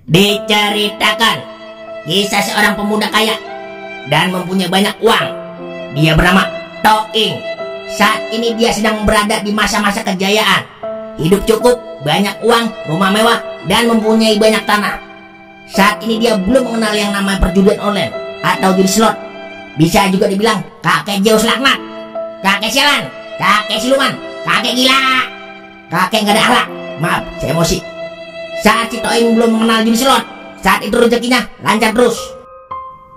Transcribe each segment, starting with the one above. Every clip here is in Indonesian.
Diceritakan kisah seorang pemuda kaya dan mempunyai banyak uang. Dia bernama Toing. Saat ini dia sedang berada di masa-masa kejayaan. Hidup cukup, banyak uang, rumah mewah, dan mempunyai banyak tanah. Saat ini dia belum mengenal yang namanya perjudian online atau judi slot. Bisa juga dibilang kakek Zeus laknat, kakek sialan, kakek siluman, kakek gila, kakek gak ada akhlak. Maaf, saya emosi. Saat si Toing belum mengenal judi slot, saat itu rezekinya lancar terus.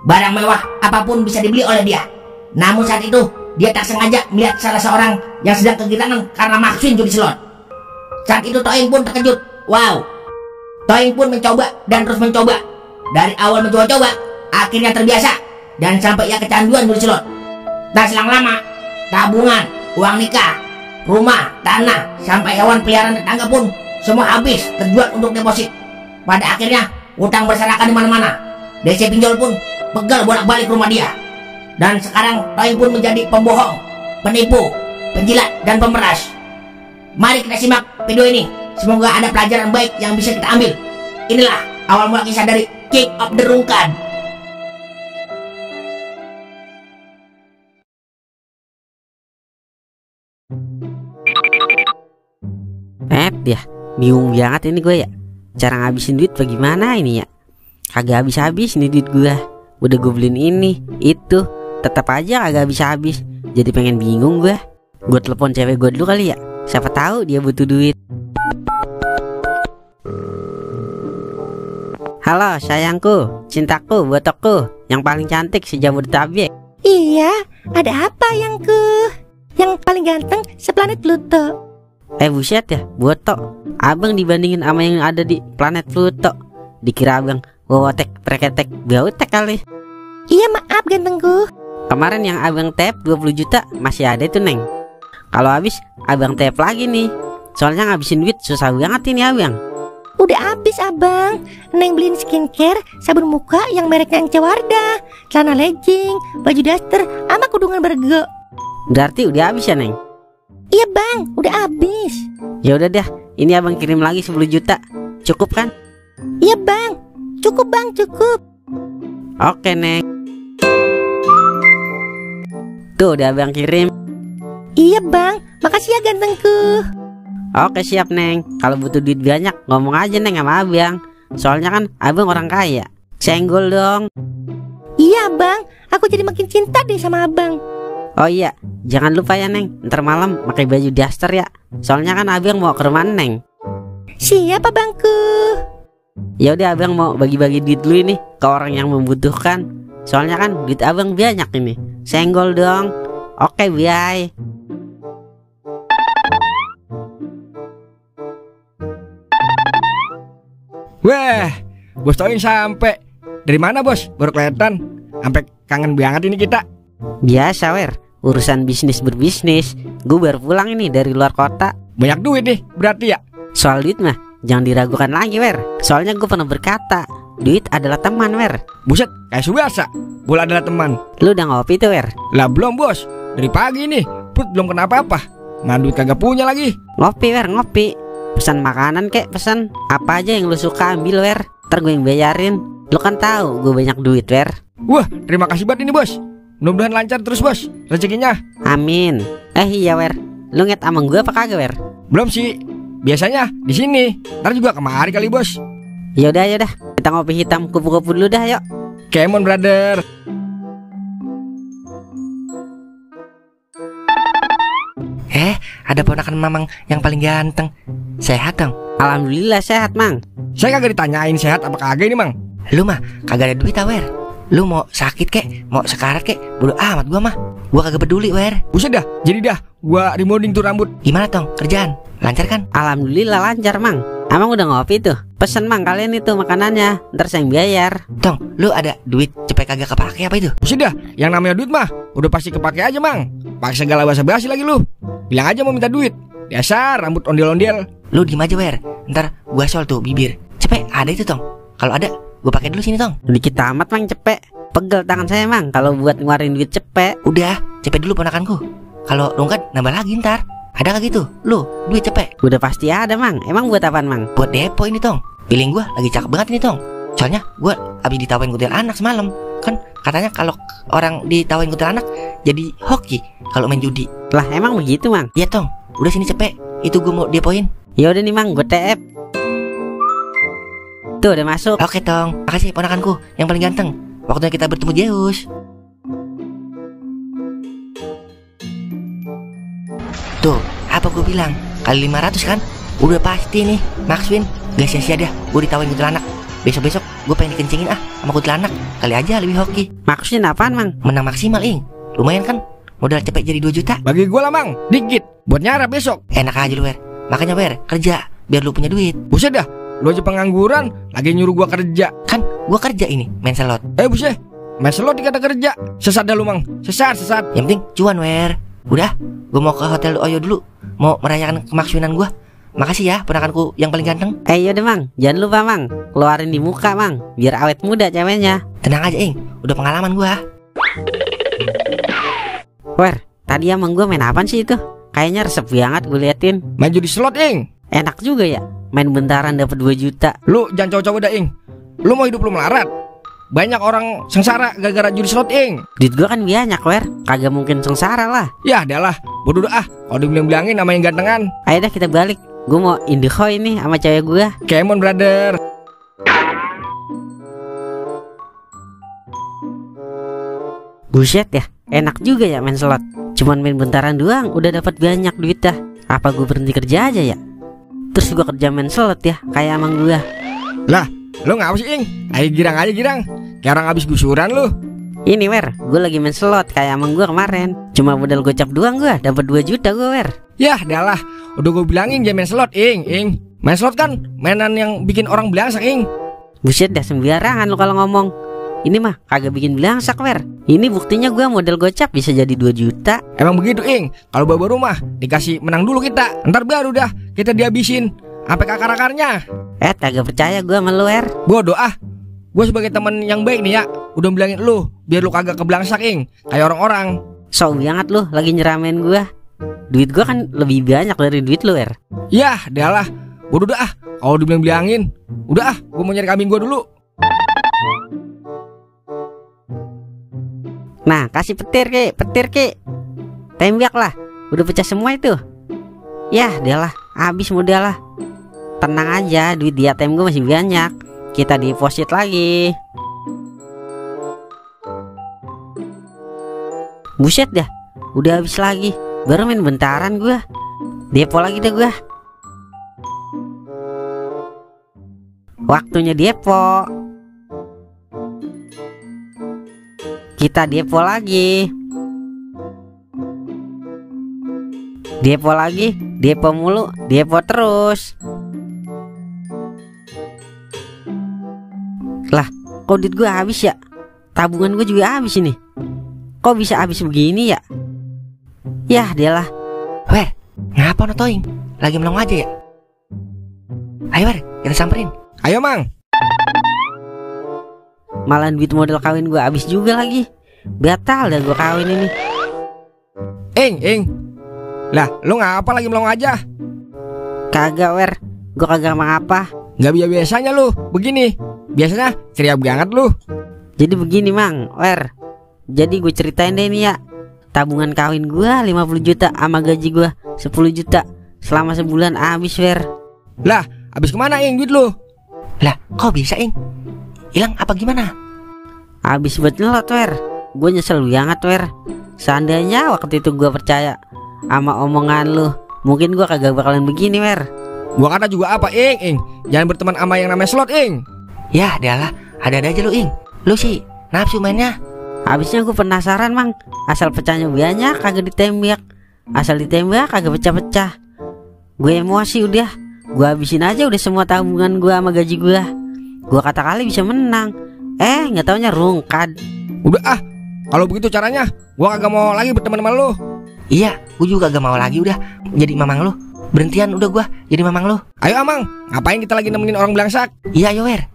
Barang mewah apapun bisa dibeli oleh dia. Namun saat itu dia tak sengaja melihat salah seorang yang sedang kegirangan karena maksin judi slot. Saat itu Toing pun terkejut. Wow. Toing pun mencoba dan terus mencoba. Dari awal mencoba-coba, akhirnya terbiasa dan sampai ia kecanduan judi slot. Tak selang lama, tabungan, uang nikah, rumah, tanah, sampai hewan peliharaan tetangga pun semua habis terjual untuk deposit. Pada akhirnya utang berserakan di mana-mana. DC pinjol pun pegal bolak-balik rumah dia. Dan sekarang Toing pun menjadi pembohong, penipu, penjilat, dan pemeras. Mari kita simak video ini. Semoga ada pelajaran baik yang bisa kita ambil. Inilah awal mula kisah dari King of the Rungkat. Ya, bingung banget ini gue ya. Cara ngabisin duit bagaimana ini ya? Kagak habis-habis nih duit gue. Udah gue beliin ini, itu, tetap aja kagak habis-habis. Jadi pengen bingung gue. Gue telepon cewek gue dulu kali ya. Siapa tahu dia butuh duit. Halo sayangku, cintaku, botokku, yang paling cantik sejabodetabek. Iya, ada apa yangku? Yang paling ganteng seplanet Pluto. Buset ya, botok. Abang dibandingin sama yang ada di planet Pluto. Dikira abang wowotek, preketek, bautek kali. Iya maaf gantengku. Kemarin yang abang tap 20 juta masih ada itu Neng. Kalau habis abang tap lagi nih. Soalnya ngabisin duit susah banget ini abang. Udah habis abang. Neng beliin skincare, sabun muka yang mereknya Ence Wardah, celana legging, baju daster, sama kudungan bergo. Berarti udah habis ya Neng? Iya bang, udah habis. Ya udah dah, ini abang kirim lagi 10 juta. Cukup kan? Iya bang, cukup bang, cukup. Oke Neng. Tuh udah abang kirim. Iya bang, makasih ya gantengku. Oke siap Neng. Kalau butuh duit banyak ngomong aja Neng sama abang. Soalnya kan abang orang kaya. Senggol dong. Iya bang, aku jadi makin cinta deh sama abang. Oh iya, jangan lupa ya Neng, ntar malam pakai baju daster ya. Soalnya kan abang mau ke rumah Neng. Siap abangku. Ya udah abang mau bagi-bagi duit dulu ini ke orang yang membutuhkan. Soalnya kan duit abang banyak ini. Senggol dong. Oke bye. Weh, Bos Toing sampai. Dari mana bos? Baru kelihatan. Sampai kangen banget ini kita. Biasa wer, urusan bisnis berbisnis. Gue baru pulang ini dari luar kota. Banyak duit nih berarti ya. Soal duit mah jangan diragukan lagi wer. Soalnya gue pernah berkata, duit adalah teman wer. Buset, kayak subasa. Bola adalah teman. Lu udah ngopi tuh wer? Lah belum bos. Dari pagi nih, perut belum kena apa-apa. Mana duit kagak punya lagi. Ngopi wer, ngopi. Pesan makanan kek, pesan apa aja yang lu suka ambil wer. Ntar gue yang bayarin. Lu kan tahu gue banyak duit wer. Wah, terima kasih banget ini bos. Mudah-mudahan lancar terus bos rezekinya. Amin. Iya wer, lu nget sama gue apa kagak wer? Belum sih. Biasanya di sini. Ntar juga kemari kali bos. Yaudah, kita ngopi hitam kupu-kupu dulu dah yuk. Come on brother. Ada ponakan mamang yang paling ganteng. Sehat dong? Alhamdulillah sehat mang. Saya kagak ditanyain sehat apa kagak ini mang. Lu mah kagak ada duit wer. Lu mau sakit kek, mau sekarat kek, bodo amat gua mah. Gua kagak peduli wer. Buset dah, jadi dah gua remodeling tuh rambut. Gimana tong kerjaan? Lancar kan? Alhamdulillah lancar mang. Amang udah ngopi tuh. Pesen mang kalian itu makanannya. Ntar saya yang bayar. Tong, lu ada duit cepet kagak kepake apa itu? Buset dah, yang namanya duit mah udah pasti kepake aja mang. Pakai segala basa-basi lagi lu. Bilang aja mau minta duit. Dasar rambut ondel-ondel. Lu diem aja wer. Ntar gua sol tuh bibir. Cepet ada itu tong. Kalau ada gua pakai dulu sini tong. Dikit amat mang cepet. Pegel tangan saya mang kalau buat ngeluarin duit cepet. Udah, cepet dulu ponakanku. Kalau rungkat nambah lagi ntar. Ada gak gitu? Lu, duit cepet. Udah pasti ada mang. Emang buat apaan mang? Buat depo ini tong. Feeling gue lagi cakep banget ini Tong. Soalnya gue abis ditawain kuntilanak semalam. Kan katanya kalau orang ditawain kuntilanak jadi hoki kalau main judi. Lah emang begitu Mang? Iya Tong, udah sini cepet. Itu gue mau depoin. Ya udah nih Mang, gue TF. Tuh udah masuk. Oke Tong, makasih ponakanku yang paling ganteng. Waktunya kita bertemu Zeus. Tuh, apa gue bilang? Kali 500 kan? Udah pasti nih, Maxwin. Gak sia-sia dah, gue ditawain kuntilanak. Besok-besok gue pengen dikencingin sama kuntilanak. Kali aja lebih hoki. Maksudnya apaan Mang? Menang maksimal Ing. Lumayan kan? Modal cepet jadi 2 juta. Bagi gue lah Mang, dikit buat nyarap besok. Enak aja lu Wer. Makanya Wer, kerja biar lu punya duit. Buset dah, lu aja pengangguran lagi nyuruh gua kerja. Kan gue kerja ini, main slot. Buset, main slot dikata kerja. Sesat dah lu Mang, sesat. Yang penting cuan Wer. Udah, gue mau ke hotel Oyo dulu. Mau merayakan kemaksinan gue. Makasih ya ponakanku yang paling ganteng. Yaudah Mang, jangan lupa Mang, keluarin di muka Mang, biar awet muda ceweknya. Tenang aja Ing, udah pengalaman gue. Wer, tadi emang gue main apaan sih itu? Kayaknya resep banget gue liatin. Main judi slot Ing. Enak juga ya, main bentaran dapat 2 juta. Lu jangan coba-coba dah Ing. Lu mau hidup lu melarat. Banyak orang sengsara gara-gara judi slot Ing. Duit gue kan banyak Wer, kagak mungkin sengsara lah. Ya adalah, bodoh dah. Kalau dibilang-bilangin sama yang gantengan. Ayo dah kita balik. Gue mau Indihoy nih sama cewek gue. Kemon brother. Buset ya, enak juga ya main slot. Cuman main bentaran doang udah dapat banyak duit dah. Apa gue berhenti kerja aja ya? Terus gue kerja main slot ya, kayak emang gue. Lah, lu ngapa sih Ing? Ayo girang aja girang. Kayak orang habis gusuran lu. Ini Wer, gue lagi main slot kayak emang gue kemarin. Cuma modal gocap doang gue, dapat 2 juta gue Wer. Yah, dah lah. Udah gue bilangin jangan main slot Ing. Main slot kan mainan yang bikin orang belangsak Ing. Buset dah, sembarangan lu kalau ngomong. Ini mah kagak bikin belangsak Wer. Ini buktinya gue modal gocap bisa jadi 2 juta. Emang begitu Ing. Kalau baru rumah dikasih menang dulu kita. Ntar baru dah kita dihabisin sampai ke akar-akarnya. Kagak percaya gue sama lu Wer. Bodoh ah. Gue sebagai teman yang baik nih ya, udah bilangin lu biar lu kagak kebelangsak Ing, kayak orang-orang. So banget lu lagi nyeramen gue. Duit gue kan lebih banyak dari duit lu Wer. Yah, dah lah. Bodoh dah ah. Kalau dibilang-bilangin. Udah ah, gue mau nyari kambing gue dulu. Nah, kasih petir ke. Tembak lah. Udah pecah semua itu. Yah, dia lah. Habis modal lah. Tenang aja, duit di ATM gue masih banyak. Kita deposit lagi. Buset dah, udah habis lagi. Baru main bentaran gue. Depo lagi dah gue. Waktunya depo. Kita depo lagi. Depo lagi, depo mulu, depo terus. Lah, kok duit gue habis ya? Tabungan gue juga habis ini. Kok bisa habis begini ya? Yah, dialah. Wer, ngapa notoing? Lagi melong aja ya? Ayo Wer, kita samperin. Ayo Mang. Malah duit modal kawin gue habis juga lagi. Batal dah gue kawin ini. Ing. Lah, lu ngapa lagi melong aja? Kagak Wer, gue kagak ngapa. Gak biasanya lu begini. Biasanya ceria banget lu. Jadi begini Mang, Wer. Jadi gue ceritain deh ini ya. Tabungan kawin gue 50 juta sama gaji gue 10 juta. Selama sebulan habis Wer. Lah, habis kemana Ing duit lu? Lah, kok bisa Ing? Hilang apa gimana? Habis buat nyelot Wer. Gue nyesel banget Wer. Seandainya waktu itu gue percaya sama omongan lu, mungkin gue kagak bakalan begini Wer. Gua kata juga apa Ing. Jangan berteman sama yang namanya slot Ing. Ya adalah, ada-ada aja lu Ing. Lu sih nafsu mainnya. Habisnya gue penasaran Mang. Asal pecahnya banyak kagak ditembak. Asal ditembak kagak pecah-pecah. Gue emosi udah. Gue habisin aja udah semua tabungan gue sama gaji gue. Gue kata kali bisa menang. Gak taunya rungkad. Udah ah, kalau begitu caranya gua kagak mau lagi berteman sama lu. Iya, gue juga gak mau lagi udah jadi mamang lu. Berhentian udah gua jadi mamang lu. Ayo Amang, ngapain kita lagi nemenin orang belangsak? Iya ayo Wer.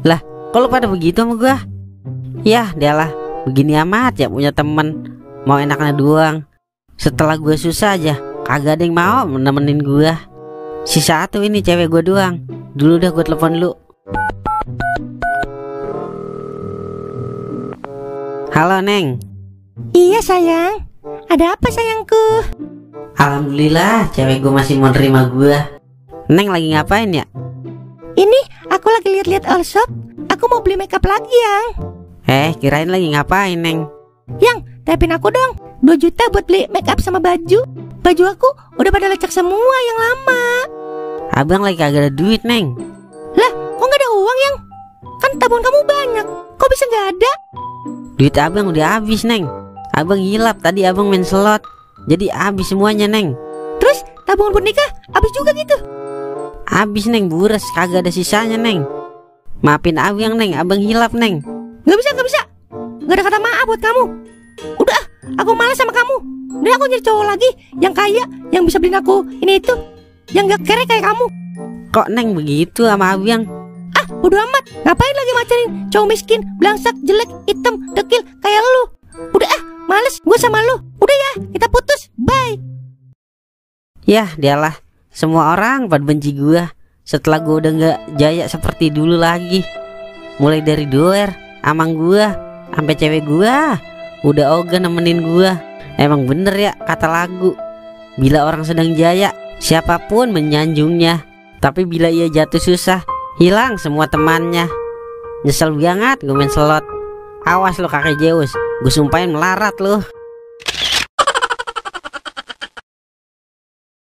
Lah, kalau pada begitu sama gue? Yah, dialah. Begini amat ya punya temen. Mau enaknya doang. Setelah gue susah aja, kagak ada yang mau nemenin gue. Si satu ini cewek gue doang. Dulu dah gue telepon lu. Halo Neng. Iya sayang. Ada apa sayangku? Alhamdulillah cewek gue masih mau nerima gue. Neng lagi ngapain ya? Ini aku lagi lihat-lihat all shop. Aku mau beli makeup lagi yang. Kirain lagi ngapain Neng? Yang, tapin aku dong 2 juta buat beli makeup sama baju. Baju aku udah pada lecek semua yang lama. Abang lagi kagak ada duit Neng. Lah, kok gak ada uang yang? Kan tabungan kamu banyak. Kok bisa gak ada? Duit abang udah habis Neng. Abang hilap tadi abang main slot. Jadi habis semuanya Neng. Terus tabungan buat nikah habis juga gitu? Habis Neng, buras, kagak ada sisanya Neng. Maafin abang Neng, abang hilap Neng. Gak bisa. Gak ada kata maaf buat kamu. Udah, aku malas sama kamu. Udah aku nyari cowok lagi yang kaya, yang bisa beliin aku ini itu, yang gak kere kayak kamu. Kok Neng begitu sama abang? Ah, bodo amat. Ngapain lagi macarin cowok miskin, belangsak, jelek, hitam, dekil kayak lu? Udah males gue sama lu. Udah ya, kita putus. Bye. Yah, dialah. Semua orang pada benci gua setelah gua udah gak jaya seperti dulu lagi. Mulai dari doer, amang gua, sampai cewek gua udah ogah nemenin gua. Emang bener ya kata lagu, bila orang sedang jaya, siapapun menyanjungnya. Tapi bila ia jatuh susah, hilang semua temannya. Nyesel banget gue main slot. Awas lo kakek Zeus, gue sumpahin melarat lo.